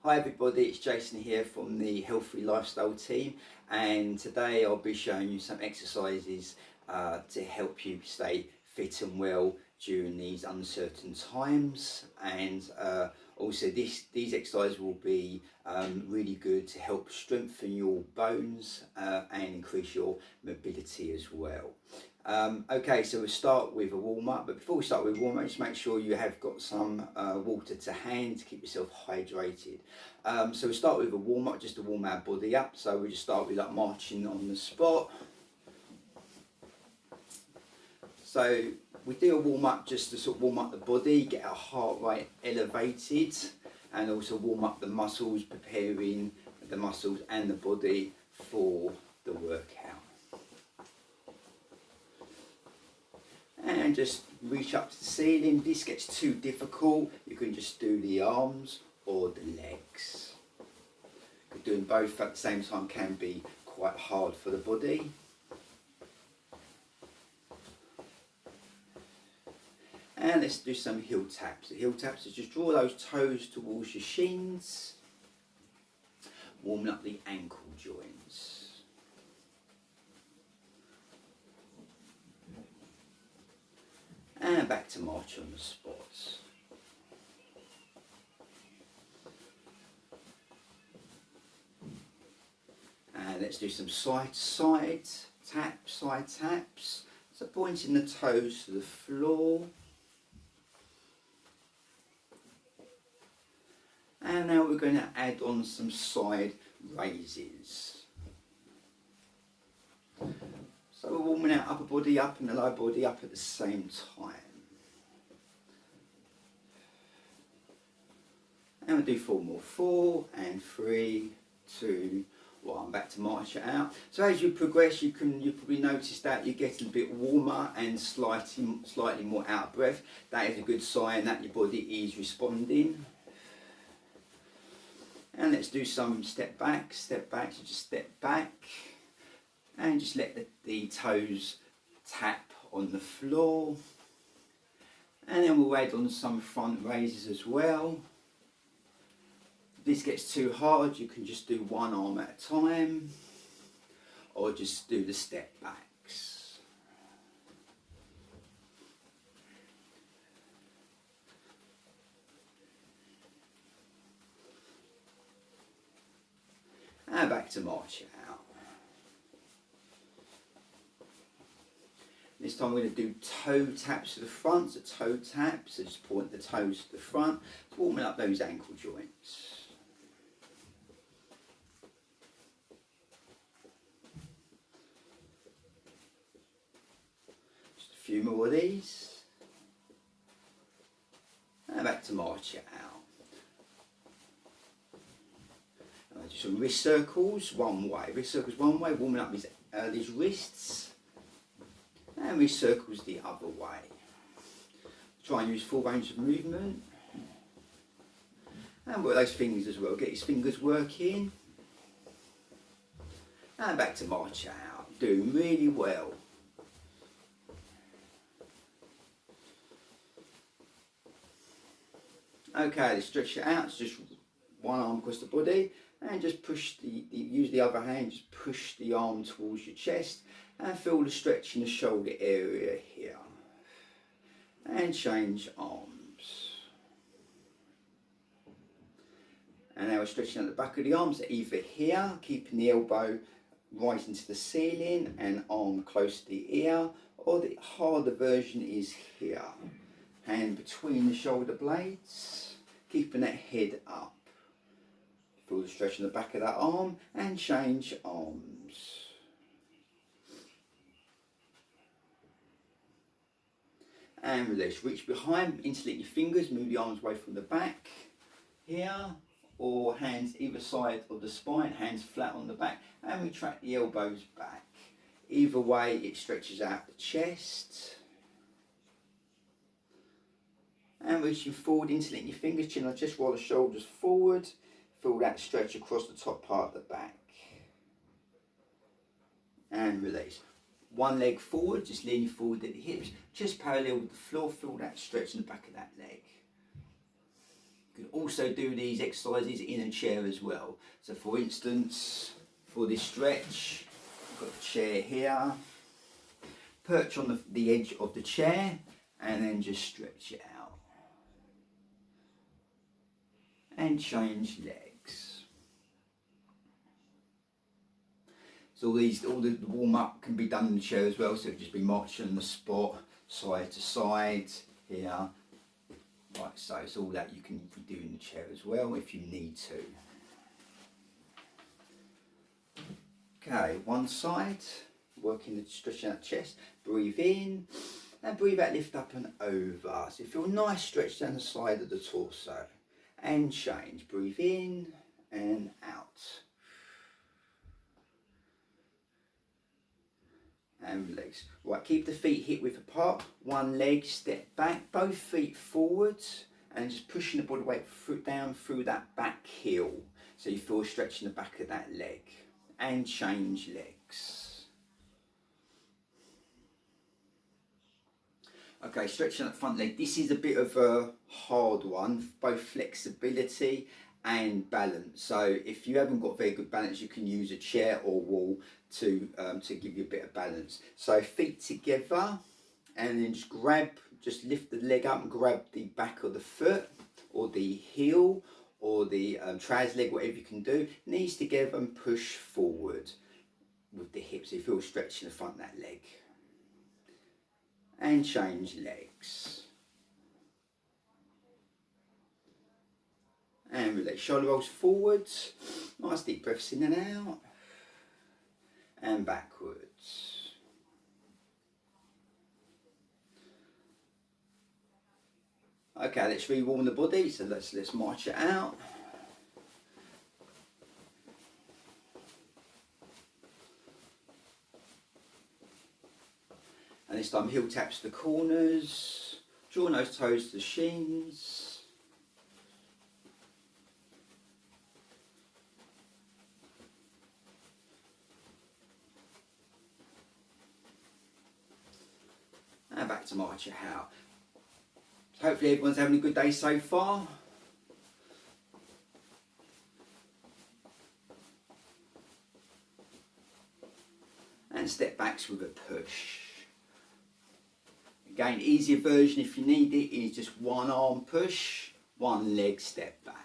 Hi everybody, it's Jason here from the Healthy Lifestyle team, and today I'll be showing you some exercises to help you stay fit and well during these uncertain times. And also these exercises will be really good to help strengthen your bones and increase your mobility as well. Okay, so we'll start with a warm-up, but before we start with warm-up, just make sure you have got some water to hand to keep yourself hydrated. So we'll start with a warm-up, just to warm our body up. So we just start with like marching on the spot. So we do a warm-up just to sort of warm up the body, get our heart rate elevated, and also warm up the muscles, preparing the muscles and the body for the workout. And just reach up to the ceiling. If this gets too difficult, you can just do the arms or the legs. Doing both at the same time can be quite hard for the body. And let's do some heel taps. The heel taps is just draw those toes towards your shins, warming up the ankle joints. And back to march on the spot. And let's do some side taps, side taps. So pointing the toes to the floor. And now we're going to add on some side raises. So we're warming our upper body up and the lower body up at the same time. And we'll do 4 more. 4 and 3, 2, 1. Back to march it out. So as you progress, you probably notice that you're getting a bit warmer and slightly more out of breath. That is a good sign that your body is responding. And let's do some step back. So just step back and just let the toes tap on the floor. And then we'll add on some front raises as well. If this gets too hard, you can just do one arm at a time, or just do the step backs. And back to march it out. This time we're going to do toe taps to the front, so toe taps, so just point the toes to the front, warming up those ankle joints. Just a few more of these. And back to march it out. Do some wrist circles one way. Wrist circles one way, warming up these wrists. And wrist circles the other way. Try and use full range of movement. And work those fingers as well. Get his fingers working. And back to march out. Doing really well. Okay, let's stretch it out. It's just one arm across the body. And just push use the other hand, just push the arm towards your chest and feel the stretch in the shoulder area here. And change arms. And now we're stretching out the back of the arms, either here, keeping the elbow right into the ceiling and arm close to the ear, or the harder version is here. Hand between the shoulder blades, keeping that head up. Feel the stretch in the back of that arm and change arms. And release. Reach behind, interlink your fingers, move the arms away from the back here, or hands either side of the spine, hands flat on the back, and retract the elbows back. Either way, it stretches out the chest. And reaching forward, interlink your fingers, chin on chest, roll the shoulders forward. Feel that stretch across the top part of the back. And release. One leg forward, just leaning forward at the hips, just parallel with the floor. Feel that stretch in the back of that leg. You can also do these exercises in a chair as well. So for instance, for this stretch, I've got the chair here, perch on the edge of the chair and then just stretch it out. And change legs. So all the warm up can be done in the chair as well, so it just be marching on the spot, side to side, here, like so. It's all that you can do in the chair as well if you need to. Okay, one side, working stretching out the chest, breathe in and breathe out, lift up and over. So you feel a nice stretch down the side of the torso. And change, breathe in and out. And legs. Right, keep the feet hip width apart, one leg, step back, both feet forwards, and just pushing the body weight down through that back heel. So you feel stretching the back of that leg. And change legs. Okay, stretching that front leg. This is a bit of a hard one, both flexibility and balance. So if you haven't got very good balance, you can use a chair or wall to give you a bit of balance. So feet together, and then just lift the leg up and grab the back of the foot or the heel or the trans leg, whatever you can do. Knees together and push forward with the hips. So you feel stretching the front of that leg. And change legs. And relax, shoulder rolls forwards. Nice deep breaths in and out. And backwards. Okay, let's rewarm the body. So let's march it out. And this time heel taps to the corners, draw those toes to the shins. And back to march it out. Hopefully everyone's having a good day so far. And step backs with a push. Again, easier version if you need it is just one arm push, one leg step back.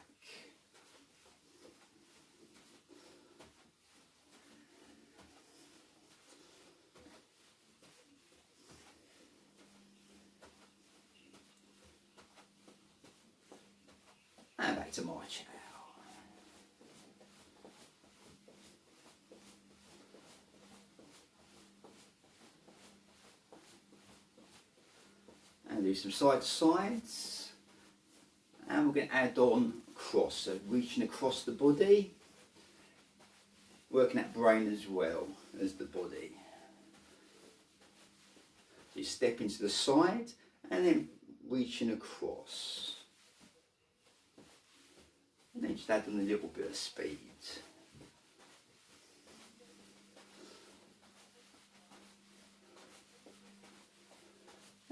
And back to march out. And do some side to sides. And we're going to add on cross, so reaching across the body, working that brain as well as the body. So you step into the side and then reaching across. And then just add on a little bit of speed.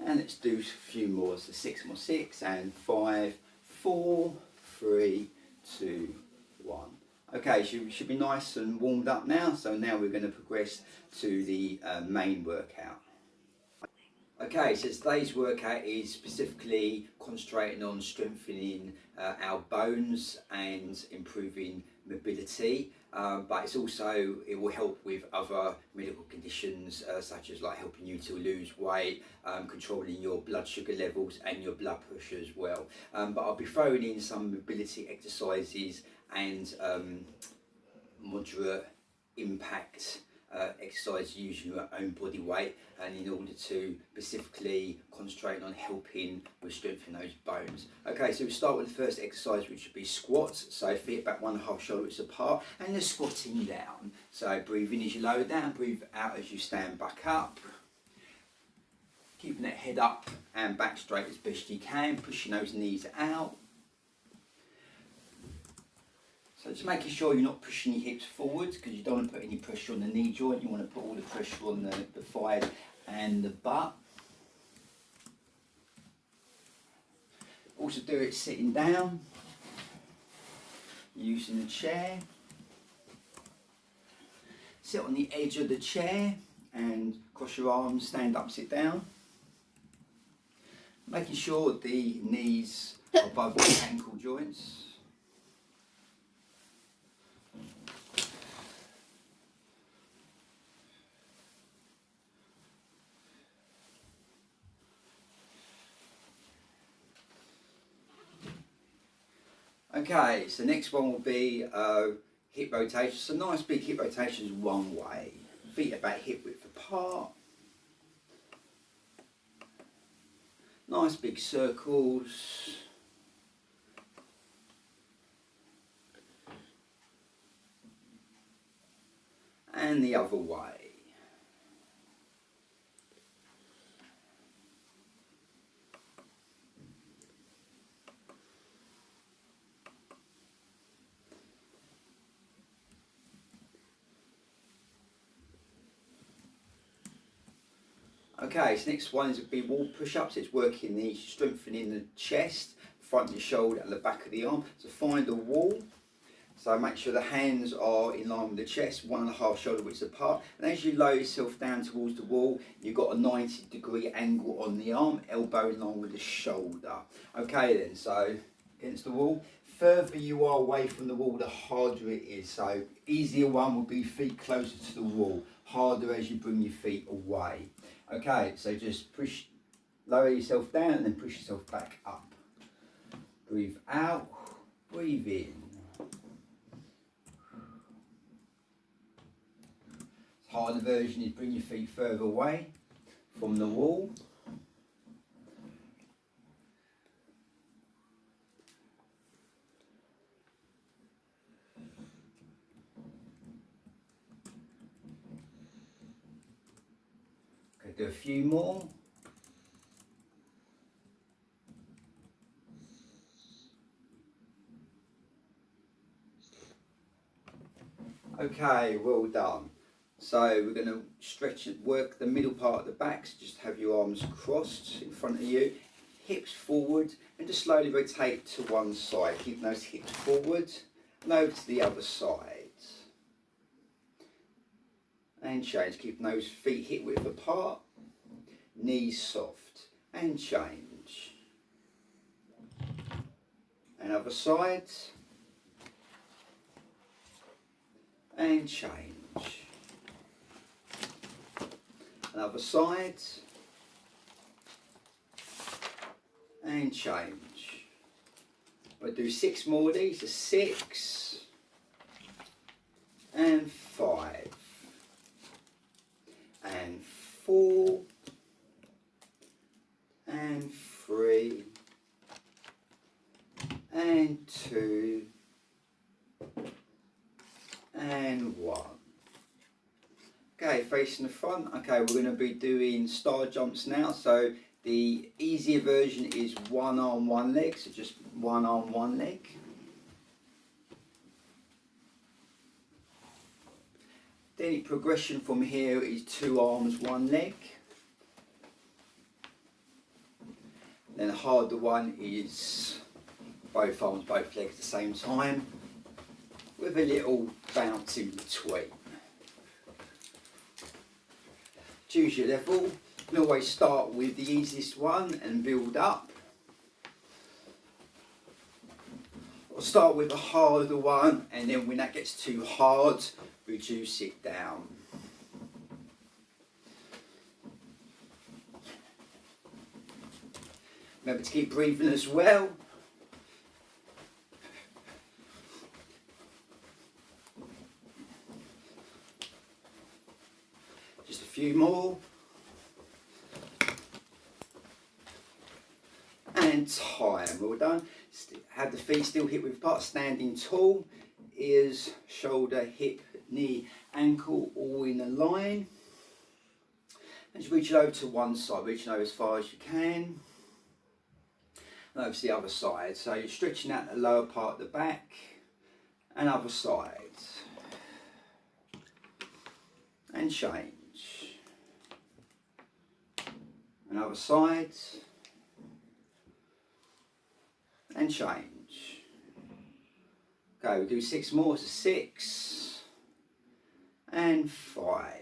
And let's do a few more, so 6 more, 6 and 5, 4, 3, 2, 1. Okay, so you should be nice and warmed up now, so now we're going to progress to the main workout. Okay, so today's workout is specifically concentrating on strengthening our bones and improving mobility, but it will help with other medical conditions such as like helping you to lose weight, controlling your blood sugar levels and your blood pressure as well. But I'll be throwing in some mobility exercises and moderate impact exercise using your own body weight, and in order to specifically concentrate on helping with strengthening those bones. Okay, so we start with the first exercise, which would be squats. So feet back 1.5 shoulder widths apart, and you're squatting down. So breathe in as you lower down, breathe out as you stand back up. Keeping that head up and back straight as best you can, pushing those knees out. So just making sure you're not pushing your hips forwards, because you don't want to put any pressure on the knee joint. You want to put all the pressure on the thighs and the butt. Also do it sitting down. using the chair. Sit on the edge of the chair and cross your arms, stand up, sit down. Making sure the knees are above the ankle joints. Okay, so next one will be hip rotation. So nice big hip rotations one way. Feet about hip width apart. Nice big circles. And the other way. Okay, so next one is a big wall push-ups. It's working the strengthening the chest, front of the shoulder and the back of the arm. So find a wall. So make sure the hands are in line with the chest, 1.5 shoulder widths apart. And as you lower yourself down towards the wall, you've got a 90-degree angle on the arm, elbow in line with the shoulder. Okay then, so against the wall. Further you are away from the wall, the harder it is. So easier one will be feet closer to the wall. Harder as you bring your feet away. Okay, so just push, lower yourself down and then push yourself back up. Breathe out, breathe in. The harder version is bring your feet further away from the wall. Okay, do a few more. Okay, well done. So we're going to stretch and work the middle part of the back, so just have your arms crossed in front of you, hips forward, and just slowly rotate to one side, keeping those hips forward and over to the other side. And change, keeping those feet hip width apart, knees soft, and change. And other side, and change. Another side, and change. We'll do 6 more of these, so 6, and 5, and 4, and 3, and 2, and 1. Okay, facing the front. Okay, we're going to be doing star jumps now. So the easier version is one arm, one leg. So just one arm, one leg. Then the progression from here is 2 arms, 1 leg. Then the harder one is both arms, both legs at the same time, with a little bounce in between. Choose your level. You can always start with the easiest one and build up. Or start with a harder one, and then when that gets too hard, reduce it down. Remember to keep breathing as well. Just a few more. And time. Well done. Have the feet still hip width apart, standing tall. Ears, shoulder, hip, knee, ankle all in a line. And just reach it over to one side, reaching over as far as you can. And over to the other side. So you're stretching out the lower part of the back. And other side. And change. And other side. And change. Okay, we'll do 6 more, so 6 and 5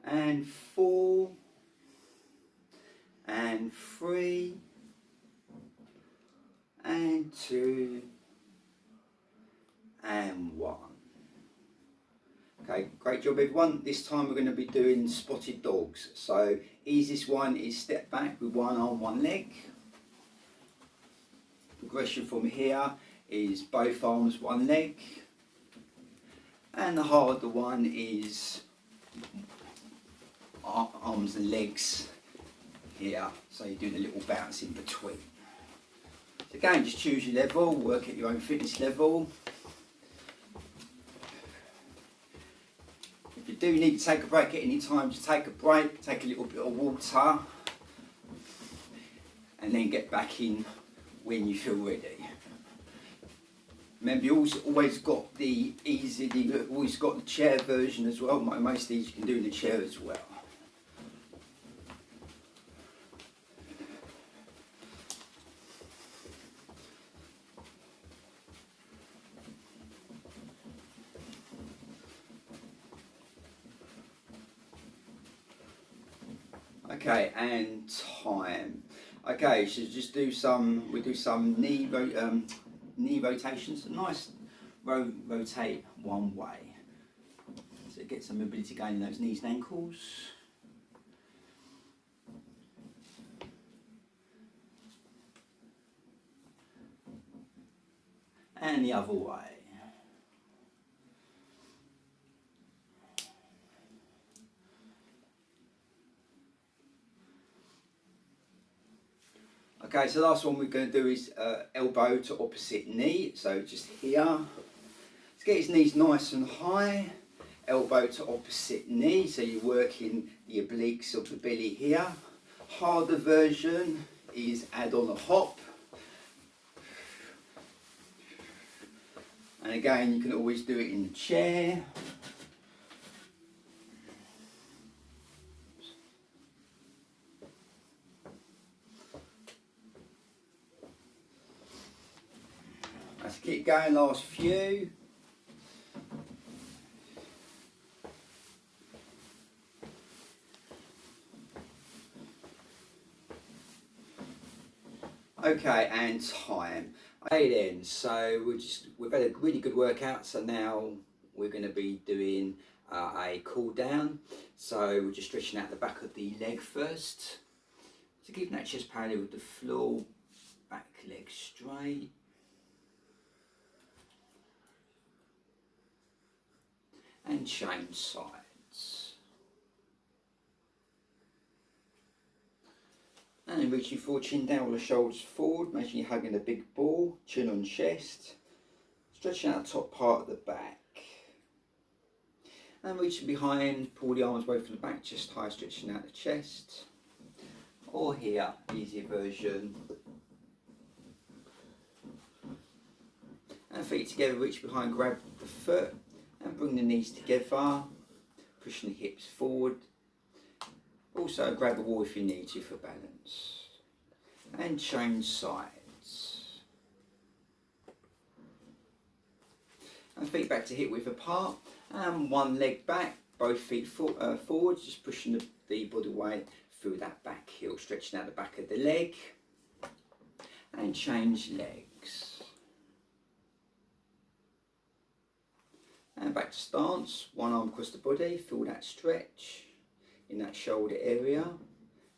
and 4 and 3 and 2 and 1. Okay, great job everyone. This time we're going to be doing spotted dogs. So easiest one is step back with one arm, one leg. Progression from here is both arms, one leg. And the harder one is arms and legs here. So you're doing a little bounce in between. So again, just choose your level, work at your own fitness level. If you do need to take a break at any time, just take a break, take a little bit of water, and then get back in when you feel ready. Remember, you always got the you've always got the chair version as well. Most of these you can do in the chair as well. Okay, and time. Okay, so just do some. We do some knee rotations. Nice rotate one way. So get some mobility going in those knees and ankles. And the other way. Okay, so the last one we're going to do is elbow to opposite knee. So just here. Let's get his knees nice and high. Elbow to opposite knee. So you're working the obliques of the belly here. Harder version is add on a hop. And again, you can always do it in the chair. Let's keep going, last few. Okay, and time. Okay then, so we've had a really good workout, so now we're going to be doing a cool down. So we're just stretching out the back of the leg first. So keeping that chest parallel with the floor, back leg straight. And change sides. And then reaching forward, chin down with the shoulders forward, making you hugging a big ball, chin on chest. Stretching out the top part of the back. And reaching behind, pull the arms away from the back, chest high, stretching out the chest. Or here, easier version. And feet together, reach behind, grab the foot. And bring the knees together, pushing the hips forward. Also grab a wall if you need to for balance. And change sides. And feet back to hip width apart. And one leg back, both feet forward, just pushing the body weight through that back heel, stretching out the back of the leg. And change legs. And back to stance, one arm across the body, feel that stretch in that shoulder area,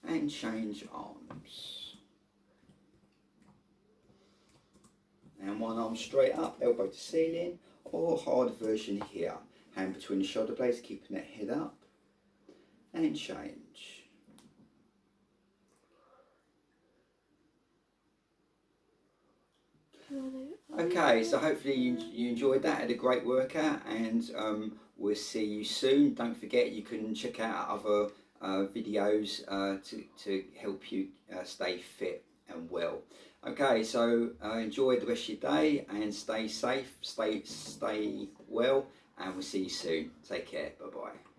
and change arms. And one arm straight up, elbow to ceiling, or hard version here, hand between the shoulder blades, keeping that head up, and change. Okay, so hopefully you enjoyed that, had a great workout, and we'll see you soon. Don't forget you can check out other videos to help you stay fit and well. Okay, so enjoy the rest of your day and stay safe, stay well, and we'll see you soon. Take care, bye bye.